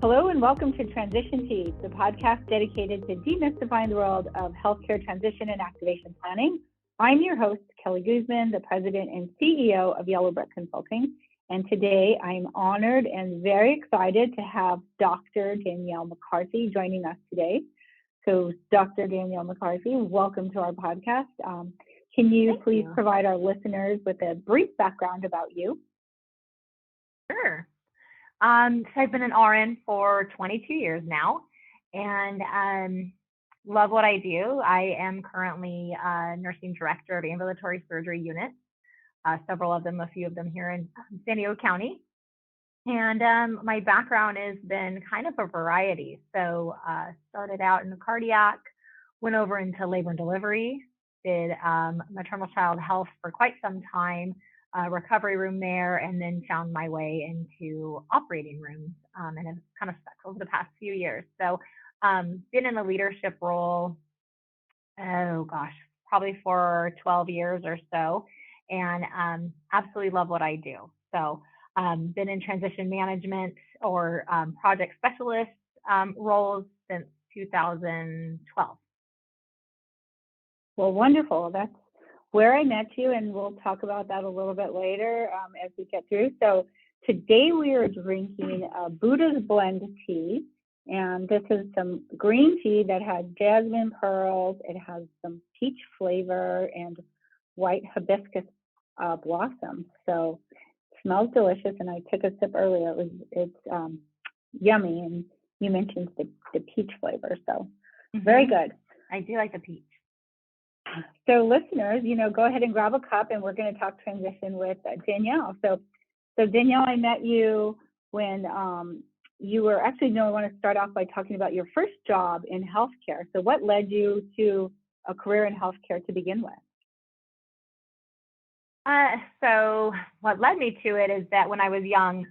Hello and welcome to Transition Tea, the podcast dedicated to demystifying the world of healthcare transition and activation planning. I'm your host, Kelly Guzman, the president and CEO of Yellow Brick Consulting. And today I'm honored and very excited to have Dr. Danielle McCarthy joining us today. So Dr. Danielle McCarthy, welcome to our podcast. Can you please provide our listeners with a brief background about you? Sure. So I've been an RN for 22 years now and love what I do. I am currently nursing director of ambulatory surgery units, several of them, a few of them here in San Diego County. And my background has been kind of a variety. So started out in the cardiac, went over into labor and delivery, did maternal-child health for quite some time, recovery room there, and then found my way into operating rooms and have kind of stuck over the past few years. So been in a leadership role, probably for 12 years or so, and absolutely love what I do. So been in transition management or project specialist roles since 2012. Well, wonderful. That's where I met you, and we'll talk about that a little bit later as we get through. So today we are drinking Buddha's Blend tea, and this is some green tea that has jasmine pearls. It has some peach flavor and white hibiscus blossom. So it smells delicious, and I took a sip earlier. It's yummy, and you mentioned the peach flavor, so very good. I do like the peach. So listeners, go ahead and grab a cup, and we're going to talk transition with Danielle. So Danielle, I met you when you were I want to start off by talking about your first job in healthcare. So what led you to a career in healthcare to begin with? So what led me to it is that when I was young,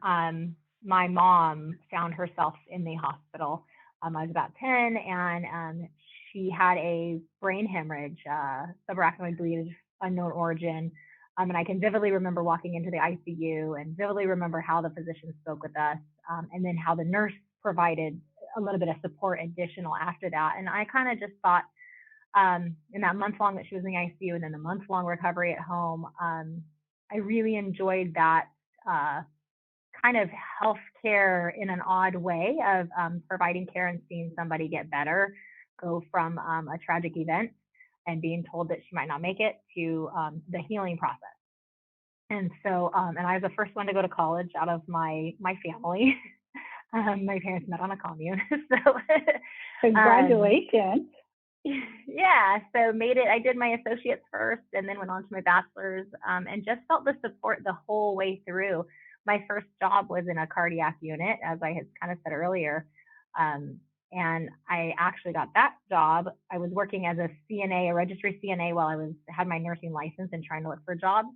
my mom found herself in the hospital. I was about 10, and she had a brain hemorrhage, subarachnoid bleed, unknown origin. And I can vividly remember walking into the ICU and vividly remember how the physician spoke with us, and then how the nurse provided a little bit of support additional after that. And I kind of just thought in that month long that she was in the ICU and then the month long recovery at home, I really enjoyed that kind of healthcare in an odd way of providing care and seeing somebody get better, go from a tragic event and being told that she might not make it to the healing process. And so, and I was the first one to go to college out of my family. My parents met on a commune. So congratulations. Yeah, so made it. I did my associates first and then went on to my bachelor's, and just felt the support the whole way through. My first job was in a cardiac unit, as I had kind of said earlier. And I actually got that job. I was working as a CNA, a registry CNA, while I had my nursing license and trying to look for jobs.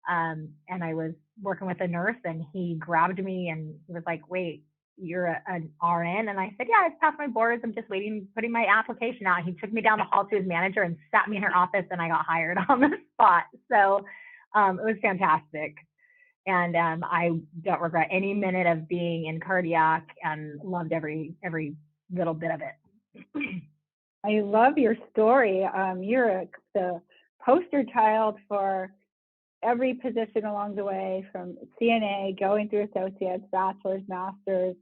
And I was working with a nurse, and he grabbed me and he was like, "Wait, you're an RN?" And I said, "Yeah, I just passed my boards. I'm just putting my application out." He took me down the hall to his manager and sat me in her office, and I got hired on the spot. So it was fantastic. And I don't regret any minute of being in cardiac, and loved every little bit of it. I love your story. You're the poster child for every position along the way, from CNA, going through associates, bachelor's, master's,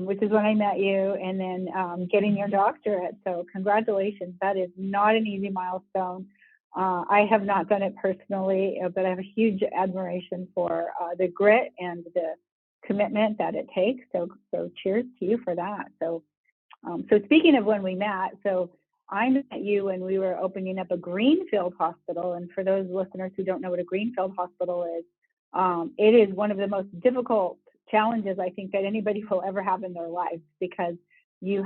which is when I met you, and then getting your doctorate. So congratulations. That is not an easy milestone. I have not done it personally, but I have a huge admiration for the grit and the commitment that it takes. So cheers to you for that. So speaking of when we met, so I met you when we were opening up a greenfield hospital. And for those listeners who don't know what a greenfield hospital is, it is one of the most difficult challenges I think that anybody will ever have in their lives, because you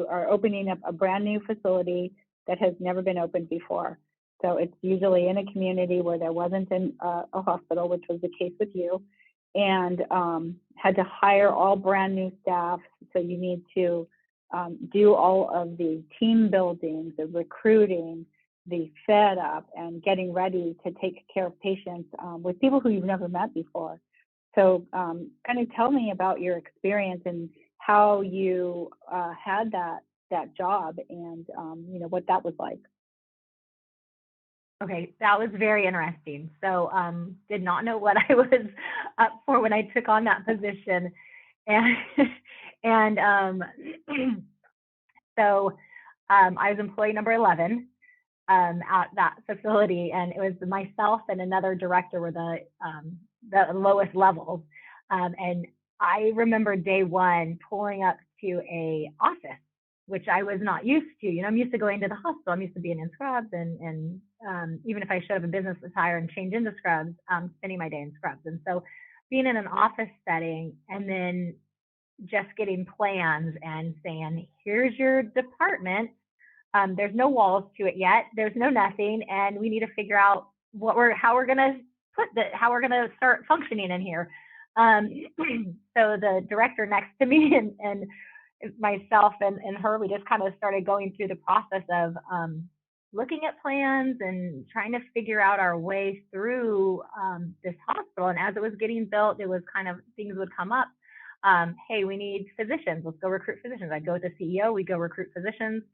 are opening up a brand new facility that has never been opened before. So it's usually in a community where there wasn't a hospital, which was the case with you, and had to hire all brand new staff. So you need to do all of the team building, the recruiting, the setup, and getting ready to take care of patients with people who you've never met before. So kind of tell me about your experience how you had that job and what that was like. Okay, that was very interesting. So, did not know what I was up for when I took on that position, and and so I was employee number 11 at that facility, and it was myself and another director were the lowest levels, and I remember day one pulling up to a office, which I was not used to. I'm used to going to the hospital. I'm used to being in scrubs, and even if I showed up in business attire and change into scrubs, spending my day in scrubs. And so, being in an office setting, and then just getting plans and saying, "Here's your department. There's no walls to it yet. There's no nothing, and we need to figure out how we're gonna how we're gonna start functioning in here." So the director next to me and myself and her, we just kind of started going through the process of looking at plans and trying to figure out our way through this hospital. And as it was getting built, it was kind of things would come up. Hey, we need physicians. Let's go recruit physicians. I'd go with the CEO. We go recruit physicians.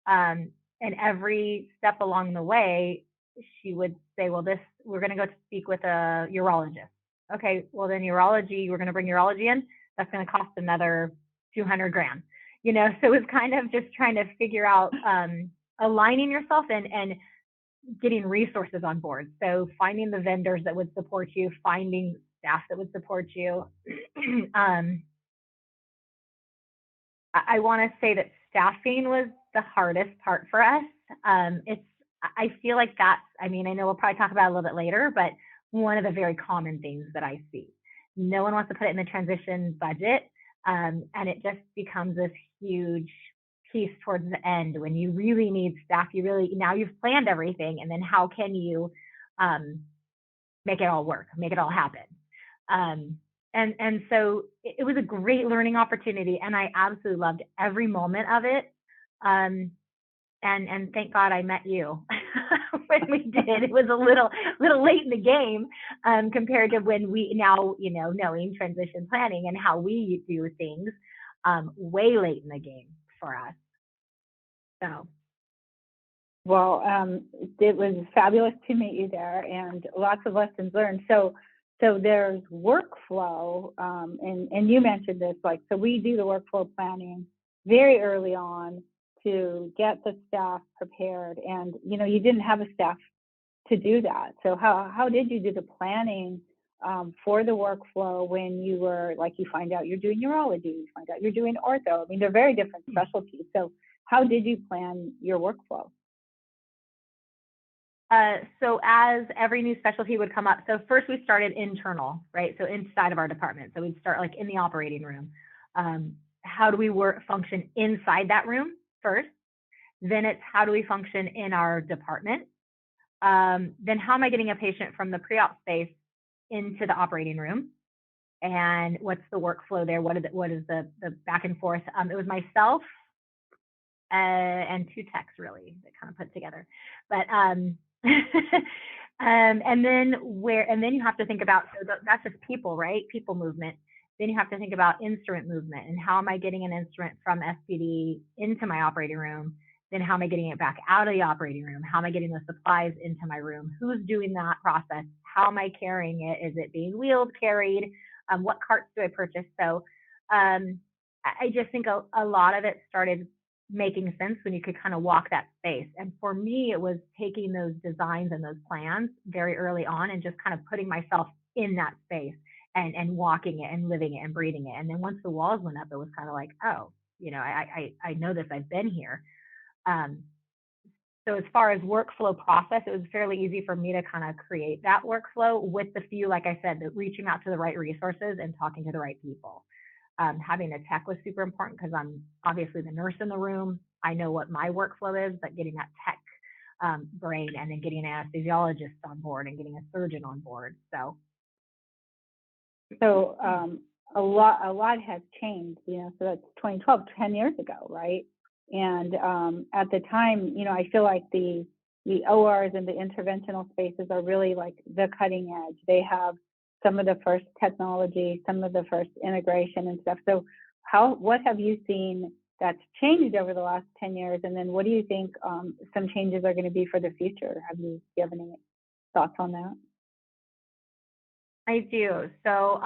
And every step along the way, she would say, well, we're going to go speak with a urologist. Okay, well then urology, we're going to bring urology in. That's going to cost another $200,000. So it was kind of just trying to figure out aligning yourself and getting resources on board. So finding the vendors that would support you, finding staff that would support you. I want to say that staffing was the hardest part for us. I feel like I know we'll probably talk about it a little bit later, but one of the very common things that I see. No one wants to put it in the transition budget, and it just becomes this huge piece towards the end when you really need staff. Now you've planned everything, and then how can you make it all work, make it all happen? And so it was a great learning opportunity, and I absolutely loved every moment of it. And thank God I met you when we did. It was a little late in the game compared to when we now, knowing transition planning and how we do things, way late in the game for us. So. Well, it was fabulous to meet you there, and lots of lessons learned. So there's workflow, and you mentioned this, so we do the workflow planning very early on to get the staff prepared, and you didn't have a staff to do that. So how did you do the planning for the workflow when you were you find out you're doing urology, you find out you're doing ortho? They're very different specialties. So how did you plan your workflow? So as every new specialty would come up, so first we started internal, right? So inside of our department. So we'd start in the operating room. How do we function inside that room first? Then it's how do we function in our department? Then how am I getting a patient from the pre-op space into the operating room? And what's the workflow there? What is the back and forth? It was myself and two techs really that kind of put together. But and then you have to think about, so that's just people, right? People movement. Then you have to think about instrument movement and how am I getting an instrument from SPD into my operating room? Then how am I getting it back out of the operating room? How am I getting the supplies into my room? Who's doing that process? How am I carrying it? Is it being wheeled, carried? What carts do I purchase? So I just think a lot of it started making sense when you could kind of walk that space. And for me, it was taking those designs and those plans very early on and just kind of putting myself in that space and walking it and living it and breathing it. And then once the walls went up, it was kind of like, oh, I know this, I've been here. So as far as workflow process, it was fairly easy for me to kind of create that workflow with the few, like I said, reaching out to the right resources and talking to the right people. Having a tech was super important because I'm obviously the nurse in the room. I know what my workflow is, but getting that tech brain and then getting an anesthesiologist on board and getting a surgeon on board. So a lot has changed, so that's 2012, 10 years ago, right? And at the time, I feel like the ORs and the interventional spaces are really the cutting edge. They have some of the first technology, some of the first integration and stuff. So what have you seen that's changed over the last 10 years? And then what do you think some changes are going to be for the future? Do you have any thoughts on that? I do. So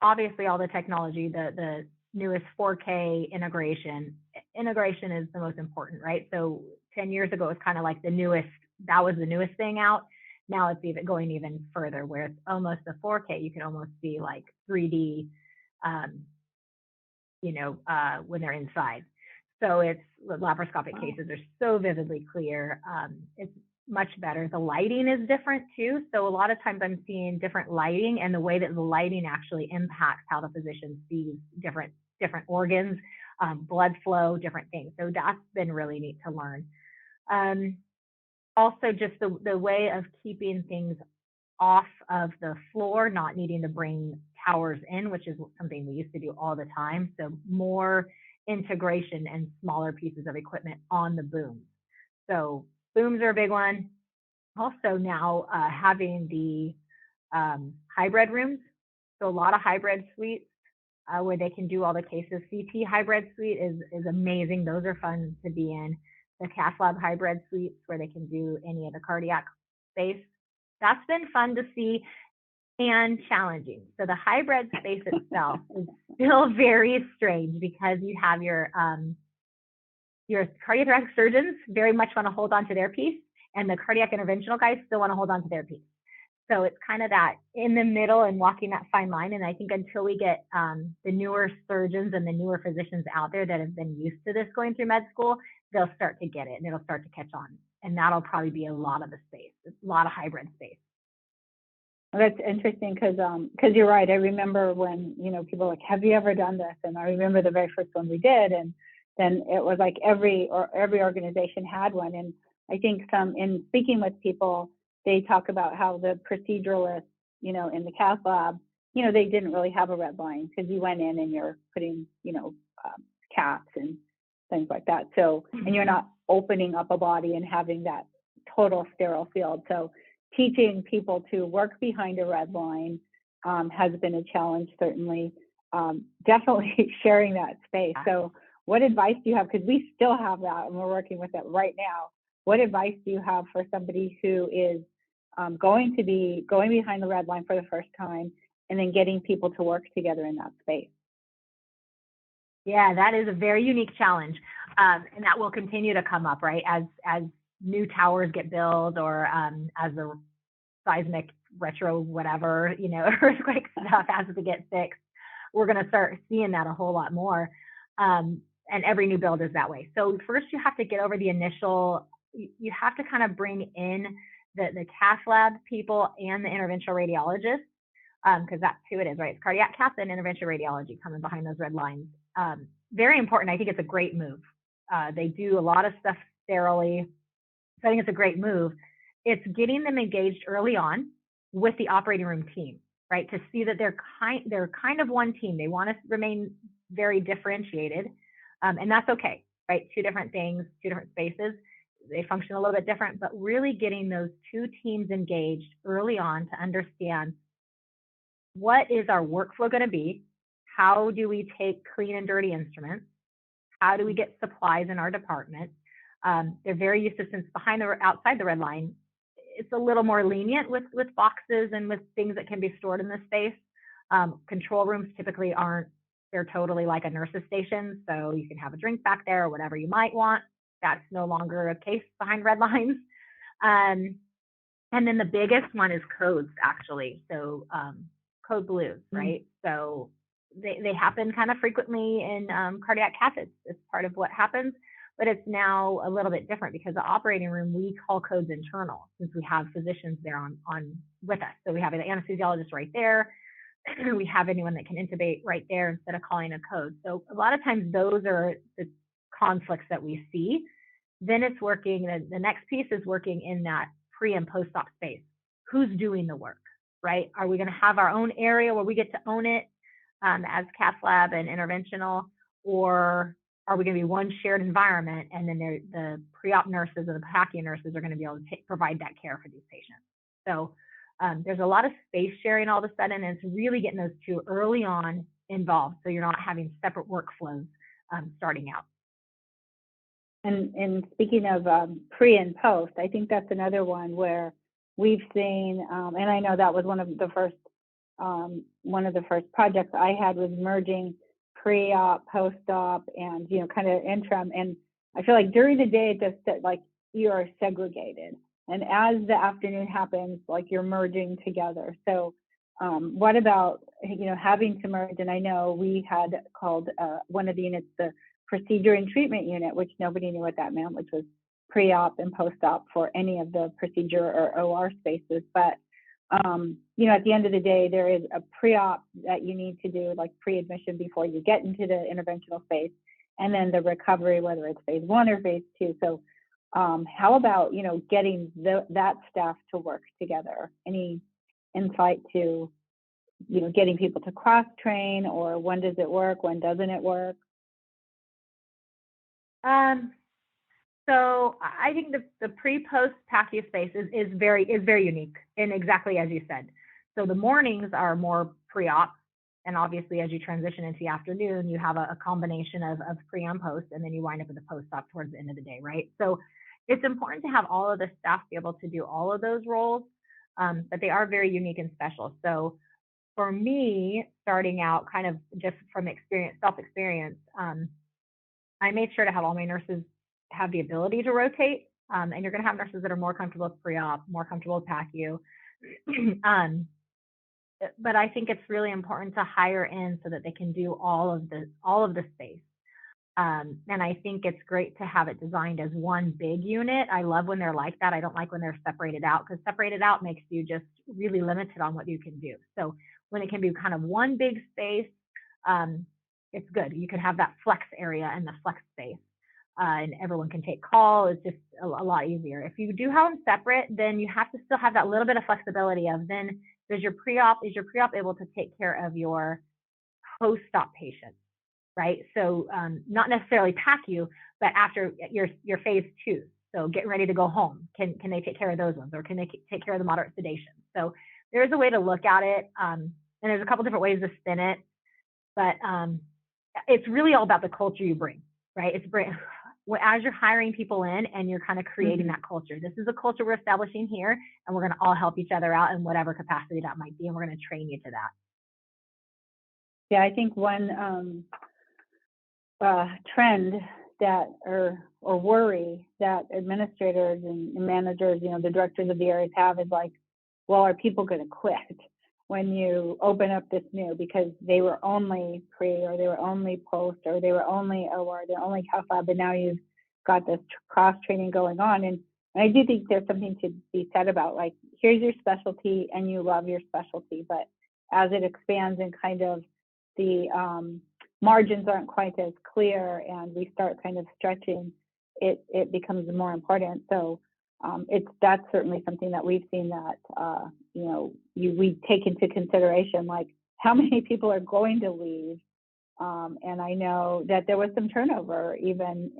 obviously all the technology, the newest 4K integration is the most important, right? So 10 years ago, it was kind of like that was the newest thing out. Now it's going even further, where it's almost a 4K. You can almost see like 3D, when they're inside. So the laparoscopic cases are so vividly clear. It's much better. The lighting is different too. So a lot of times I'm seeing different lighting, and the way that the lighting actually impacts how the physician sees different organs, blood flow, different things. So that's been really neat to learn. Also, just the way of keeping things off of the floor, not needing to bring towers in, which is something we used to do all the time. So more integration and smaller pieces of equipment on the booms. So booms are a big one. Also now having the hybrid rooms. So a lot of hybrid suites where they can do all the cases. CT hybrid suite is amazing. Those are fun to be in. The cath lab hybrid suites where they can do any of the cardiac space. That's been fun to see and challenging. So the hybrid space itself is still very strange, because you have your cardiothoracic surgeons very much want to hold on to their piece, and the cardiac interventional guys still want to hold on to their piece. So it's kind of that in the middle and walking that fine line. And I think until we get the newer surgeons and the newer physicians out there that have been used to this going through med school, they'll start to get it and it'll start to catch on. And that'll probably be a lot of the space, a lot of hybrid space. Well, that's interesting, because you're right. I remember when, people were like, have you ever done this? And I remember the very first one we did, and then it was like every organization had one. And I think in speaking with people, they talk about how the proceduralists, in the cath lab, they didn't really have a red line, because you went in and you're putting, caps and things like that. So, and you're not opening up a body and having that total sterile field. So teaching people to work behind a red line has been a challenge, certainly. Definitely sharing that space. So what advice do you have? Because we still have that and we're working with it right now. What advice do you have for somebody who is going to be going behind the red line for the first time, and then getting people to work together in that space? Yeah, that is a very unique challenge. And that will continue to come up, right? As new towers get built, or as the seismic retro, whatever, earthquake stuff has to get fixed, we're going to start seeing that a whole lot more. And every new build is that way. So first you have to get over the initial, you have to kind of bring in the cath lab people and the interventional radiologists, because that's who it is, right? It's cardiac cath and interventional radiology coming behind those red lines. Very important. I think it's a great move. They do a lot of stuff sterilely. So I think it's a great move. It's getting them engaged early on with the operating room team, right? To see that they're kind of one team. They want to remain very differentiated, and that's okay, right? Two different things, two different spaces. They function a little bit different, but really getting those two teams engaged early on to understand what is our workflow going to be? How do we take clean and dirty instruments? How do we get supplies in our department? They're very used to, since outside the red line, it's a little more lenient with boxes and with things that can be stored in the space. Control rooms typically aren't, they're totally like a nurse's station. So you can have a drink back there or whatever you might want. That's no longer a case behind red lines. And then the biggest one is codes, actually. So code blues, right? So they happen kind of frequently in cardiac catheters. It's part of what happens, but it's now a little bit different, because the operating room, we call codes internal, since we have physicians there on with us. So we have an anesthesiologist right there. We have anyone that can intubate right there instead of calling a code. So a lot of times those are the conflicts that we see. Then it's working, the next piece is working in that pre and post-op space. Who's doing the work, right? Are we going to have our own area where we get to own it as cath lab and interventional, or are we going to be one shared environment, and then the pre-op nurses or the packing nurses are going to be able to provide that care for these patients? So there's a lot of space sharing all of a sudden, and it's really getting those two early on involved, so you're not having separate workflows starting out. And speaking of pre and post, I think that's another one where we've seen, and I know that was one of the first projects I had, was merging pre-op, post-op, and kind of interim. And I feel like during the day, it's just like you are segregated, and as the afternoon happens, like you're merging together. So what about having to merge? And I know we had called one of the units the procedure and treatment unit, which nobody knew what that meant, which was pre-op and post-op for any of the procedure or OR spaces. But at the end of the day, there is a pre-op that you need to do, like pre-admission, before you get into the interventional phase, and then the recovery, whether it's phase 1 or phase 2. So how about getting that staff to work together? Any insight to getting people to cross-train, or when does it work, when doesn't it work? So I think the pre-post PACU space is very unique, and exactly as you said. So the mornings are more pre-op, and obviously as you transition into the afternoon, you have a combination of pre and post, and then you wind up with the post-op towards the end of the day, right? So it's important to have all of the staff be able to do all of those roles, but they are very unique and special. So for me, starting out kind of just from self-experience, I made sure to have all my nurses have the ability to rotate, and you're going to have nurses that are more comfortable with pre-op, more comfortable with PACU. But I think it's really important to hire in so that they can do all of the space. And I think it's great to have it designed as one big unit. I love when they're like that. I don't like when they're separated out, because separated out makes you just really limited on what you can do. So when it can be kind of one big space, it's good. You can have that flex area and the flex space, and everyone can take call. It's just a lot easier. If you do have them separate, then you have to still have that little bit of flexibility of, then is your pre-op able to take care of your post-op patients, right? So not necessarily PACU, but after your phase 2. So getting ready to go home, can they take care of those ones, or can they take care of the moderate sedation? So there's a way to look at it, and there's a couple different ways to spin it, but it's really all about the culture you bring, right? As you're hiring people in and you're kind of creating that culture. This is a culture we're establishing here, and we're going to all help each other out in whatever capacity that might be, and we're going to train you to that. Yeah, I think one trend that or worry that administrators and managers, the directors of the areas have, is like, well, are people going to quit when you open up this new, because they were only pre, or they were only post, or they were only OR, they're only cath lab, and now you've got this cross training going on. And I do think there's something to be said about, like, here's your specialty and you love your specialty, but as it expands and kind of the margins aren't quite as clear and we start kind of stretching, it becomes more important. So that's certainly something that we've seen that we take into consideration, like how many people are going to leave, and I know that there was some turnover even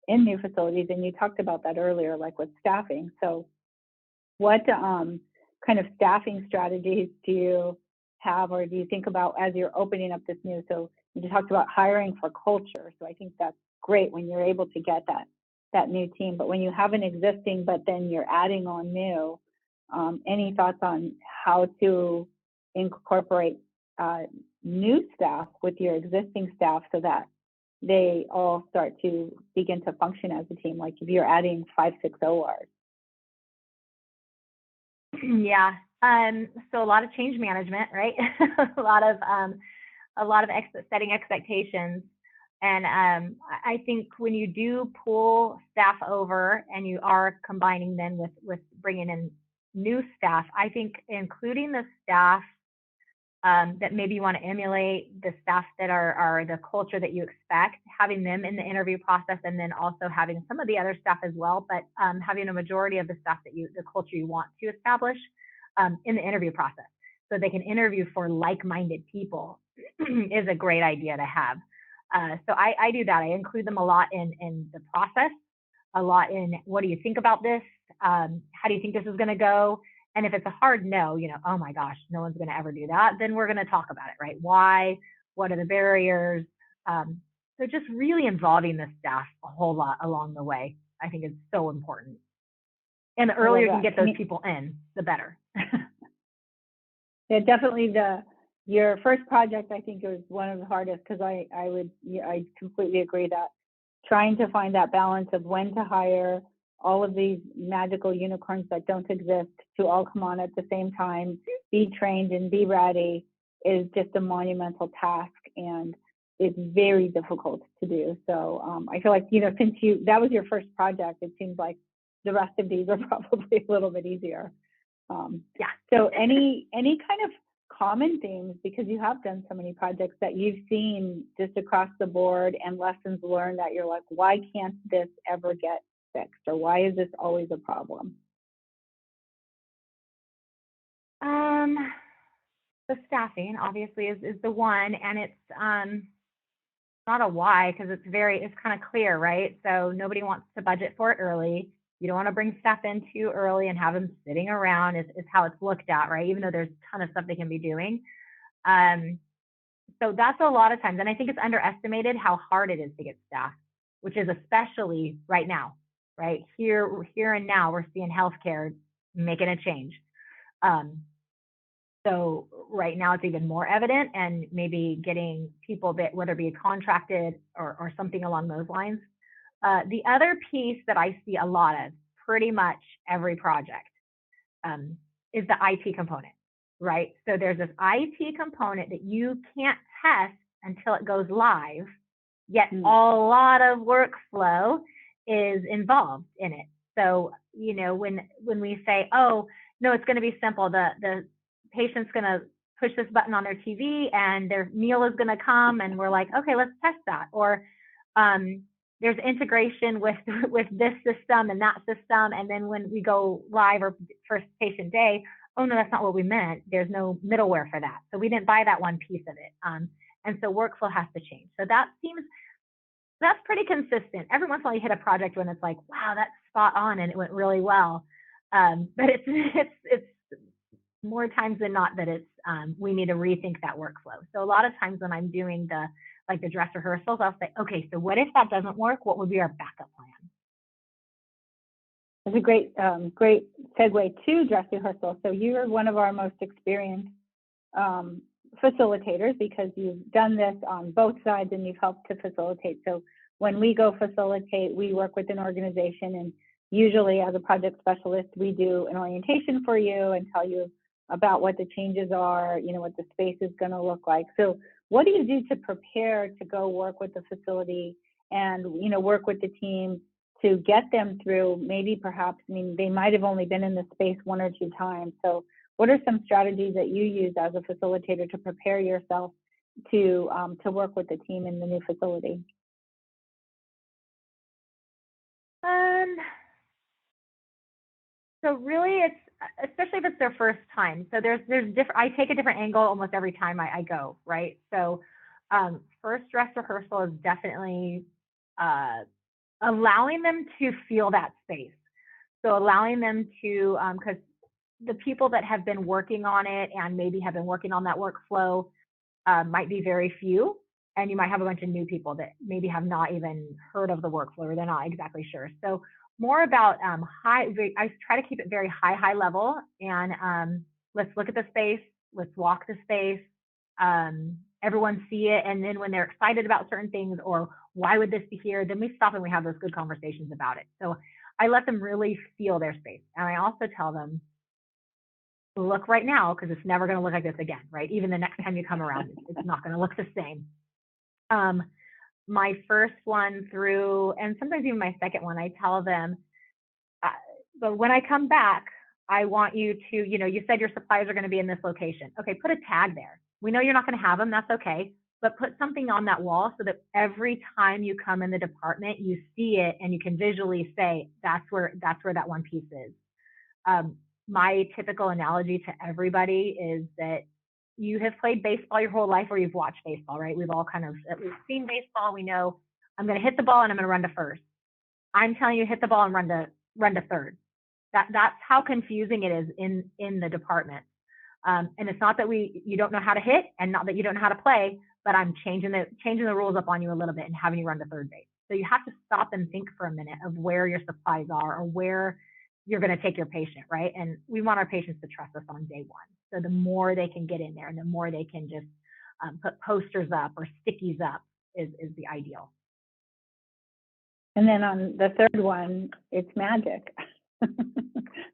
in new facilities, and you talked about that earlier, like with staffing. So what kind of staffing strategies do you have, or do you think about as you're opening up this new? So you talked about hiring for culture, so I think that's great when you're able to get that new team. But when you have an existing, but then you're adding on new, any thoughts on how to incorporate new staff with your existing staff so that they all start to begin to function as a team, like if you're adding 5-6 ORs? Yeah. So a lot of change management, right? a lot of setting expectations. And I think when you do pull staff over and you are combining then with bringing in new staff, I think including the staff that maybe you want to emulate, the staff that are the culture that you expect, having them in the interview process, and then also having some of the other staff as well, but having a majority of the staff the culture you want to establish in the interview process, so they can interview for like-minded people is a great idea to have. So I do that. I include them a lot in the process, a lot in what do you think about this? How do you think this is going to go? And if it's a hard no, oh my gosh, no one's going to ever do that, then we're going to talk about it, right? Why? What are the barriers? So just really involving the staff a whole lot along the way, I think is so important. And the earlier you can get those people in, the better. Yeah, definitely your first project, I think, was one of the hardest, because I completely agree that trying to find that balance of when to hire all of these magical unicorns that don't exist to all come on at the same time, be trained and be ready, is just a monumental task, and it's very difficult to do. So I feel like, since that was your first project, it seems like the rest of these are probably a little bit easier. Yeah. So any kind of common themes, because you have done so many projects, that you've seen just across the board, and lessons learned that you're like, why can't this ever get fixed, or why is this always a problem? The staffing obviously is the one, and it's not a why, because it's kind of clear, right? So nobody wants to budget for it early. You don't want to bring staff in too early and have them sitting around, is how it's looked at, right? Even though there's a ton of stuff they can be doing. So that's a lot of times, and I think it's underestimated how hard it is to get staff, which is especially right now, right? Here and now, we're seeing healthcare making a change. So right now it's even more evident, and maybe getting people that, whether it be contracted or something along those lines. The other piece that I see a lot of pretty much every project is the IT component, right? So there's this IT component that you can't test until it goes live, yet a lot of workflow is involved in it. So, when we say, oh, no, it's going to be simple, the patient's going to push this button on their TV and their meal is going to come, and we're like, okay, let's test that. Or there's integration with this system and that system, and then when we go live or first patient day, oh no, that's not what we meant. There's no middleware for that, so we didn't buy that one piece of it. And so workflow has to change. So that's pretty consistent. Every once in a while you hit a project when it's like, wow, that's spot on and it went really well. But it's more times than not that it's we need to rethink that workflow. So a lot of times when I'm doing the dress rehearsals, I'll say, okay, so what if that doesn't work? What would be our backup plan? That's a great segue to dress rehearsal. So you are one of our most experienced facilitators, because you've done this on both sides and you've helped to facilitate. So when we go facilitate, we work with an organization, and usually as a project specialist, we do an orientation for you and tell you about what the changes are, what the space is going to look like. So what do you do to prepare to go work with the facility and, work with the team to get them through, maybe perhaps, they might have only been in the space one or two times. So what are some strategies that you use as a facilitator to prepare yourself to work with the team in the new facility? So really, it's, especially if it's their first time. So there's different. I take a different angle almost every time I go, right? So first dress rehearsal is definitely allowing them to feel that space. So allowing them to, because the people that have been working on it and maybe have been working on that workflow might be very few, and you might have a bunch of new people that maybe have not even heard of the workflow, or they're not exactly sure. So more about I try to keep it very high level, and let's look at the space, let's walk the space, everyone see it, and then when they're excited about certain things, or why would this be here, then we stop and we have those good conversations about it. So I let them really feel their space, and I also tell them, look right now, because it's never going to look like this again, right? Even the next time you come around, it's not going to look the same. My first one through, and sometimes even my second one, I tell them, but when I come back, I want you to, you said your supplies are going to be in this location. Okay, put a tag there. We know you're not going to have them. That's okay. But put something on that wall so that every time you come in the department, you see it and you can visually say, that's where that one piece is. My typical analogy to everybody is that you have played baseball your whole life, or you've watched baseball, right? We've all kind of at least seen baseball. We know I'm going to hit the ball and I'm going to run to first. I'm telling you, hit the ball and run to third. That's how confusing it is in the department. And it's not that you don't know how to hit, and not that you don't know how to play, but I'm changing the rules up on you a little bit and having you run to third base. So you have to stop and think for a minute of where your supplies are or where you're going to take your patient, right? And we want our patients to trust us on day one. So the more they can get in there and the more they can just put posters up or stickies up is the ideal. And then on the third one, it's magic.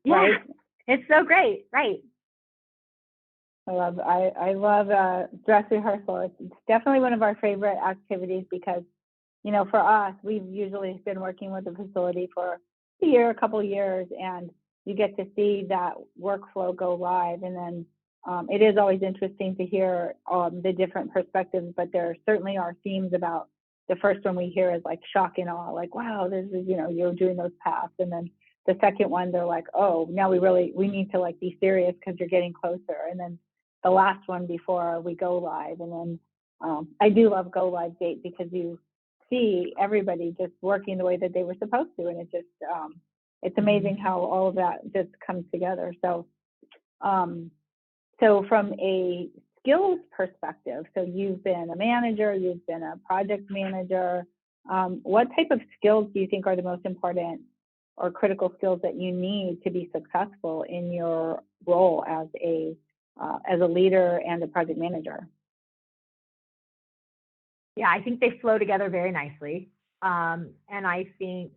Yeah, right? It's so great, right? I love dress rehearsal. It's definitely one of our favorite activities because, you know, for us, we've usually been working with the facility for a year, a couple of years, and you get to see that workflow go live. And then it is always interesting to hear the different perspectives, but there certainly are themes about the first one we hear is like shock and awe, like, wow, this is, you know, you're doing those paths. And then the second one, they're like, oh, now we need to like be serious because you're getting closer. And then the last one before we go live. And then I do love go live date because you see everybody just working the way that they were supposed to. And it just, it's amazing how all of that just comes together. So, so from a skills perspective, so you've been a manager, you've been a project manager, what type of skills do you think are the most important or critical skills that you need to be successful in your role as a leader and a project manager? Yeah, I think they flow together very nicely. And I think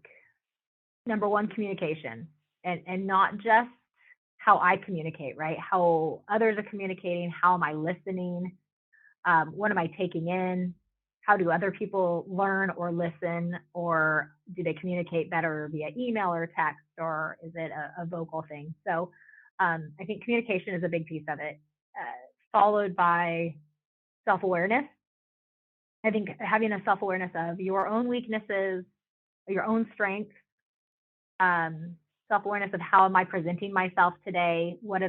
number one, communication, and not just how I communicate, right? How others are communicating, how am I listening? What am I taking in? How do other people learn or listen? Or do they communicate better via email or text, or is it a vocal thing? So I think communication is a big piece of it, followed by self-awareness. I think having a self-awareness of your own weaknesses, your own strengths, self-awareness of how am I presenting myself today? What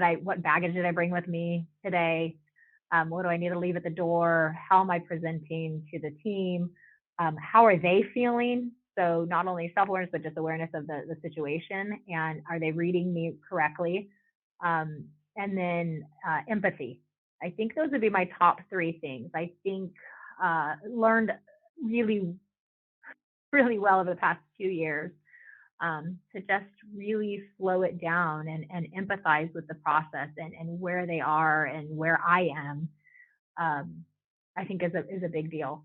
baggage did I bring with me today? What do I need to leave at the door? How am I presenting to the team? How are they feeling? So not only self-awareness, but just awareness of the situation, and are they reading me correctly? And then empathy. I think those would be my top three things. I think learned really, really well over the past 2 years to just really slow it down and empathize with the process and where they are and where I am, I think is a big deal.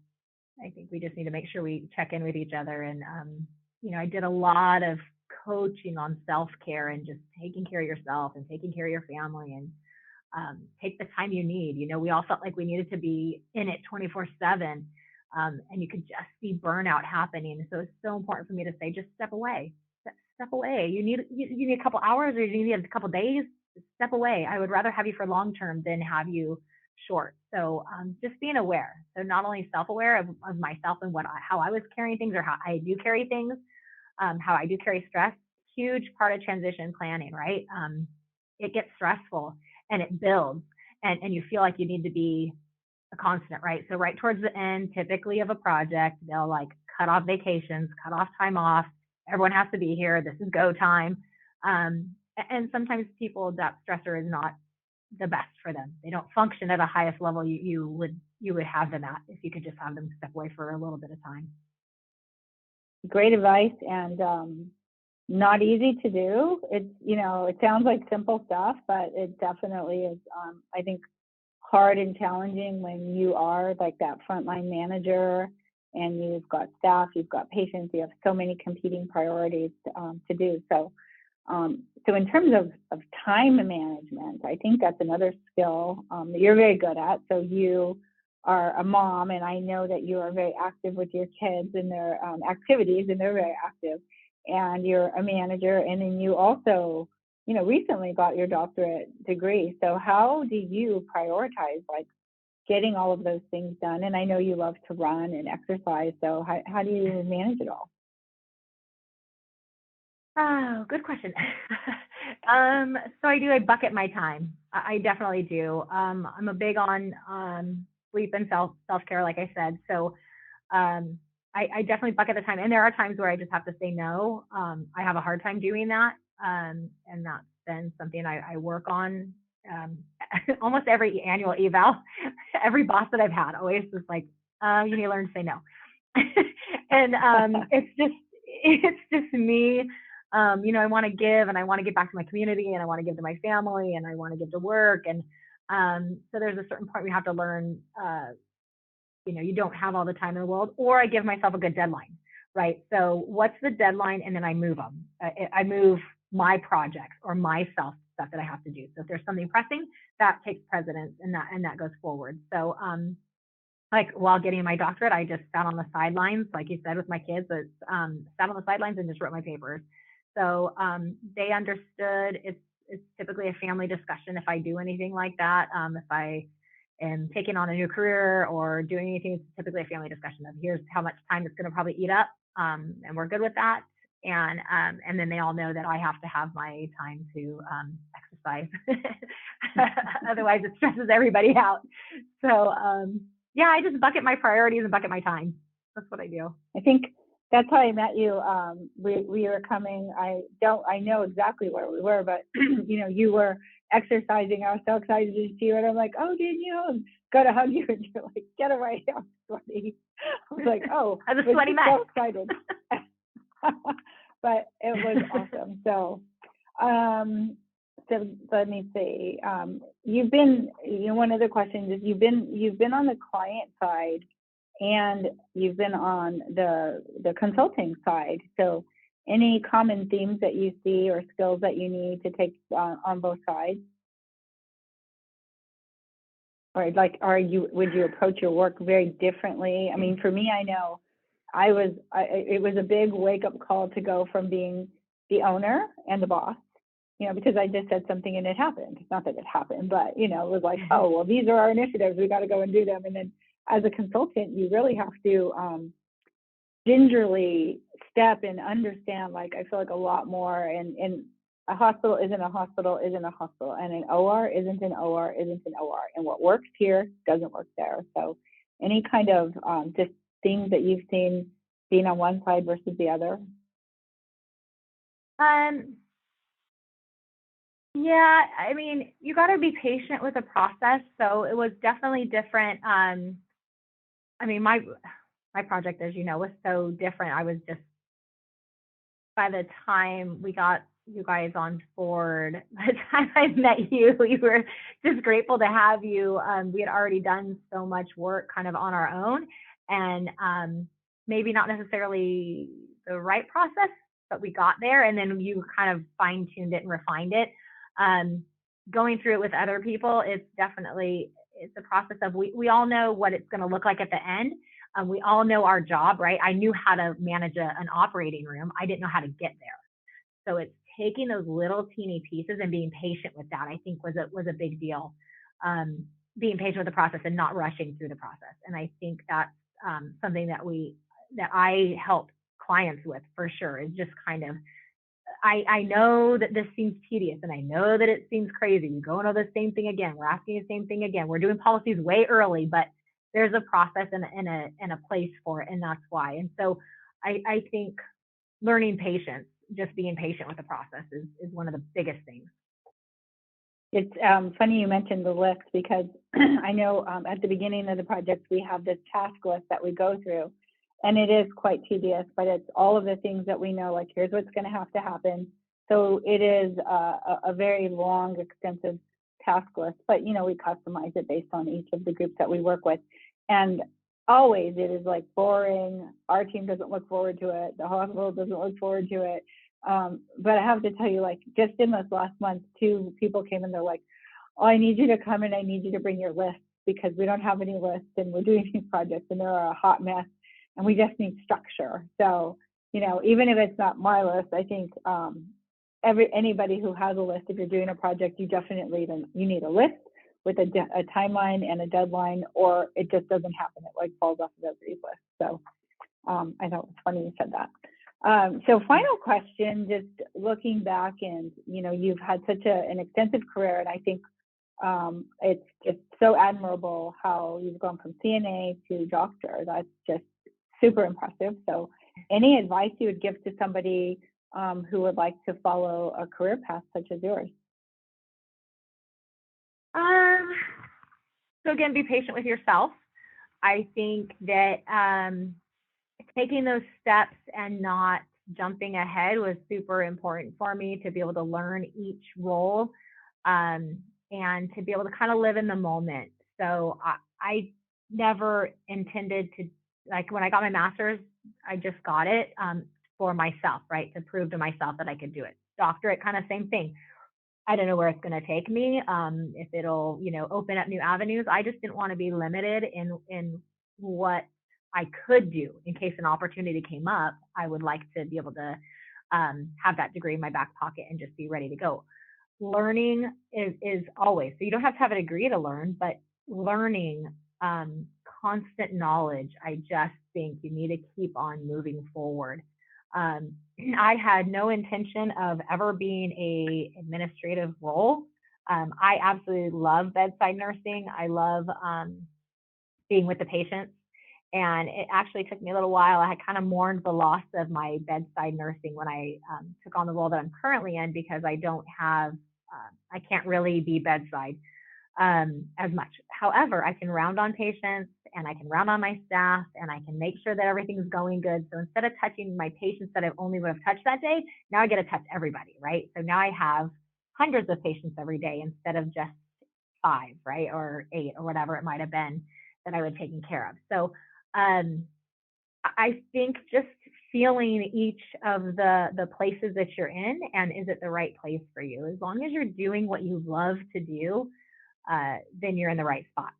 I think we just need to make sure we check in with each other. And, you know, I did a lot of coaching on self-care and just taking care of yourself and taking care of your family, and take the time you need. You know, we all felt like we needed to be in it 24/7, and you could just see burnout happening. So it's so important for me to say, just step away. Step away. You need a couple hours, or you need a couple days. Step away. I would rather have you for long term than have you short. So just being aware. So not only self-aware of myself and how I was carrying things or how I do carry things, how I do carry stress. Huge part of transition planning, right? It gets stressful and it builds, and you feel like you need to be a constant, right? So right towards the end, typically of a project, they'll like cut off vacations, cut off time off. Everyone has to be here. This is go time. And sometimes people, that stressor is not the best for them. They don't function at a highest level you would have them at if you could just have them step away for a little bit of time. Great advice, and not easy to do. It's, you know, it sounds like simple stuff, but it definitely is, I think, hard and challenging when you are like that frontline manager and you've got staff, you've got patients, you have so many competing priorities to do. So in terms of time management, I think that's another skill that you're very good at. So you are a mom, and I know that you are very active with your kids and their activities, and they're very active. And you're a manager, and then you also, you know, recently got your doctorate degree. So how do you prioritize like getting all of those things done? And I know you love to run and exercise. So how do you manage it all? Oh, good question. So I bucket my time. I definitely do. I'm a big on sleep and self-care, like I said. So I definitely bucket the time. And there are times where I just have to say no. I have a hard time doing that. And that's been something I work on almost every annual eval, every boss that I've had always was like, you need to learn to say no. And it's just me. I want to give, and I want to give back to my community, and I want to give to my family, and I want to give to work. And so there's a certain point we have to learn, you don't have all the time in the world, or I give myself a good deadline, right? So what's the deadline? And then I move them. I move my projects or myself stuff that I have to do. So if there's something pressing, that takes precedence, and that goes forward. So like while getting my doctorate, I just sat on the sidelines, like you said, with my kids, but sat on the sidelines and just wrote my papers. So they understood it's typically a family discussion if I do anything like that. If I am taking on a new career or doing anything, it's typically a family discussion of here's how much time it's going to probably eat up, and we're good with that. And then they all know that I have to have my time to exercise. Otherwise, it stresses everybody out. So yeah, I just bucket my priorities and bucket my time. That's what I do. I think that's how I met you. We were coming. I know exactly where we were, but you were exercising. I was so excited to see you, and I'm like, oh, Danielle, got to hug you, and you're like, get away, I'm sweaty. I was like, oh, I was a sweaty mess. So excited. But it was awesome. So let me see. You've been, one of the questions is you've been on the client side and you've been on the consulting side. So any common themes that you see or skills that you need to take on both sides? Or would you approach your work very differently? I mean, for me, I know it was a big wake up call to go from being the owner and the boss, because I just said something and it happened. Not that it happened, but, it was like, oh, well, these are our initiatives. We got to go and do them. And then as a consultant, you really have to gingerly step and understand, I feel like a lot more. And a hospital isn't a hospital, isn't a hospital. And an OR isn't an OR, isn't an OR. And what works here doesn't work there. So any kind of just things that you've seen being on one side versus the other? Yeah, I mean, you got to be patient with the process. So it was definitely different. I mean, my project, as you know, was so different. I was just, by the time we got you guys on board, by the time I met you, we were just grateful to have you. We had already done so much work kind of on our own, and maybe not necessarily the right process, but we got there, and then you kind of fine-tuned it and refined it. Going through it with other people, it's a process of we all know what it's going to look like at the end. We all know our job, right? I knew how to manage an operating room. I didn't know how to get there. So it's taking those little teeny pieces and being patient with that, I think was a big deal. Being patient with the process and not rushing through the process. And I think that's something that I help clients with for sure, is just kind of, I know that this seems tedious and I know that it seems crazy. We go into the same thing again. We're asking the same thing again. We're doing policies way early, but there's a process and a place for it, and that's why. And so I think learning patience, just being patient with the process is one of the biggest things. It's funny you mentioned the list, because I know at the beginning of the project, we have this task list that we go through, and it is quite tedious, but it's all of the things that we know, like here's what's going to have to happen. So it is a very long, extensive task list, but we customize it based on each of the groups that we work with. And always it is boring. Our team doesn't look forward to it. The hospital doesn't look forward to it. But I have to tell you, just in this last month, 2 people came and they're like, oh, I need you to come and I need you to bring your list, because we don't have any lists and we're doing these projects and they're a hot mess and we just need structure. So, even if it's not my list, I think anybody who has a list, if you're doing a project, you definitely need a list with a timeline and a deadline, or it just doesn't happen. It falls off of everybody's list. So I know it's funny you said that. So final question, just looking back, and you've had such an extensive career, and I think it's just so admirable how you've gone from CNA to doctor. That's just super impressive. So any advice you would give to somebody who would like to follow a career path such as yours? So again, be patient with yourself. I think that taking those steps and not jumping ahead was super important for me to be able to learn each role and to be able to kind of live in the moment. So I never intended to, like when I got my master's, I just got it for myself, right? To prove to myself that I could do it. Doctorate, kind of same thing. I don't know where it's going to take me, if it'll, open up new avenues. I just didn't want to be limited in what I could do in case an opportunity came up. I would like to be able to have that degree in my back pocket and just be ready to go. Learning is always, so you don't have to have a degree to learn, but learning, constant knowledge, I just think you need to keep on moving forward. I had no intention of ever being a administrative role. I absolutely love bedside nursing. I love being with the patients. And it actually took me a little while. I had kind of mourned the loss of my bedside nursing when I took on the role that I'm currently in, because I don't have, I can't really be bedside as much. However, I can round on patients and I can round on my staff and I can make sure that everything's going good. So instead of touching my patients that I only would have touched that day, now I get to touch everybody, right? So now I have hundreds of patients every day instead of just 5, right? Or 8 or whatever it might have been that I would taken care of. So I think just feeling each of the places that you're in, and is it the right place for you? As long as you're doing what you love to do, then you're in the right spot,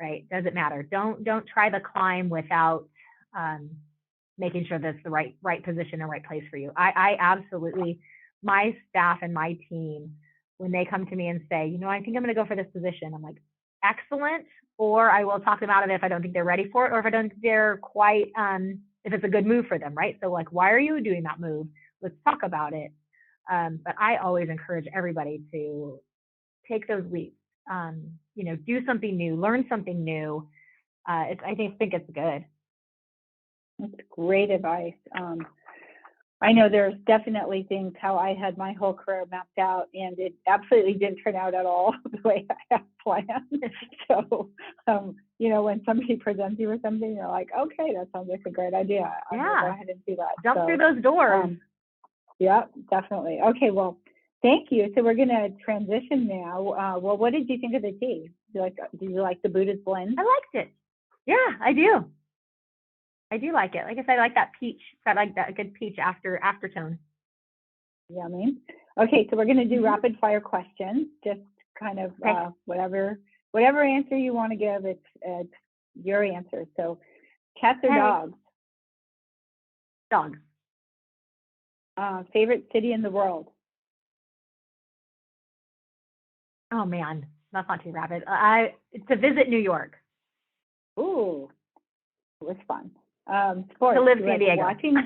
right? Doesn't matter. Don't try the climb without making sure that's the right position and right place for you. I absolutely, my staff and my team, when they come to me and say, I think I'm going to go for this position, I'm like, excellent. Or I will talk them out of it if I don't think they're ready for it, or if I don't think they're quite, if it's a good move for them, right? So like, why are you doing that move? Let's talk about it. But I always encourage everybody to take those leaps, do something new, learn something new. I think it's good. That's great advice. I know there's definitely things how I had my whole career mapped out, and it absolutely didn't turn out at all the way I had planned. So, when somebody presents you with something, you're like, okay, that sounds like a great idea. I'm going to go ahead and do that. Jump through those doors. Yeah, definitely. Okay, well, thank you. So we're going to transition now. Well, what did you think of the tea? Did you like the Buddha's blend? I liked it. Yeah, I do. I do like it. Like I said, I like that peach. I like that good peach aftertone. Yummy. Okay, so we're going to do rapid fire questions. Just kind of whatever answer you want to give. It's your answer. So, cats or dogs? Dogs. Favorite city in the world? Oh man, that's not too rapid. To visit New York. Ooh, it was fun. Sports. To live in San Diego. Watching?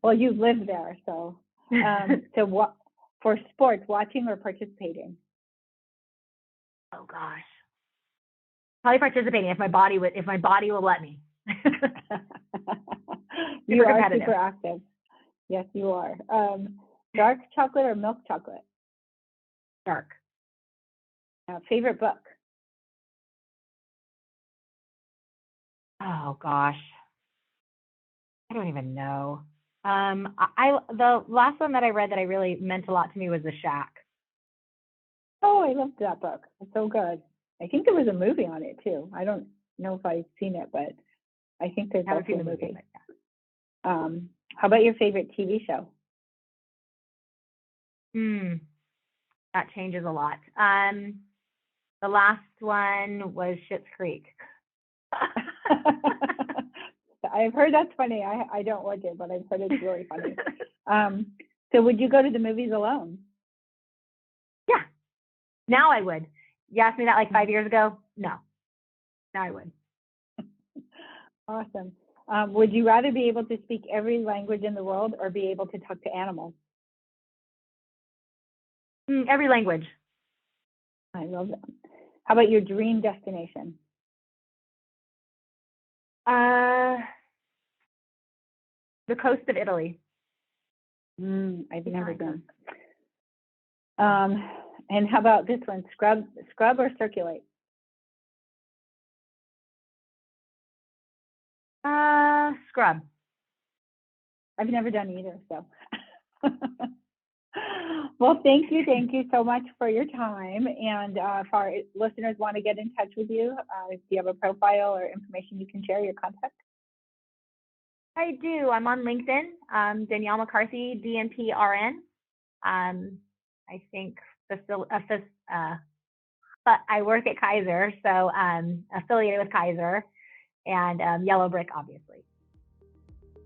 Well, you live there, so. So what for sports? Watching or participating? Oh gosh, probably participating if my body will let me. You are super active. Yes, you are. Dark chocolate or milk chocolate? Dark. Favorite book? Oh gosh, I don't even know. The last one that I read that I really meant a lot to me was The Shack. Oh, I loved that book. It's so good. I think there was a movie on it too. I don't know if I've seen it, but I think there's also a movie. How about your favorite TV show? That changes a lot. The last one was Schitt's Creek. I've heard that's funny. I don't watch it, but I've heard it's really funny. So would you go to the movies alone? Yeah. Now I would. You asked me that like 5 years ago? No. Now I would. Awesome. Would you rather be able to speak every language in the world or be able to talk to animals? Every language. I love that. How about your dream destination? The coast of Italy. I've never been. And how about this one? Scrub or circulate? Scrub. I've never done either, so. Well, thank you so much for your time. And if our listeners want to get in touch with you, do you have a profile or information you can share, your contact? I do. I'm on LinkedIn, Danielle McCarthy, DNP RN. I think but I work at Kaiser, so affiliated with Kaiser, and Yellow Brick, obviously.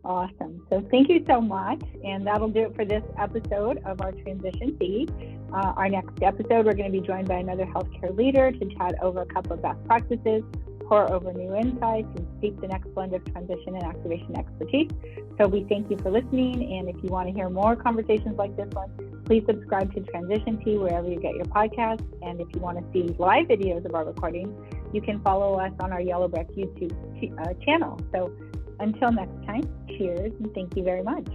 Awesome. So thank you so much. And that'll do it for this episode of our Transition Feed. Our next episode, we're going to be joined by another healthcare leader to chat over a couple of best practices, pour over new insights, and seek the next blend of transition and activation expertise. So we thank you for listening. And if you want to hear more conversations like this one, please subscribe to Transition Tea wherever you get your podcasts. And if you want to see live videos of our recordings, you can follow us on our Yellow Brick YouTube channel. So until next time, cheers, and thank you very much.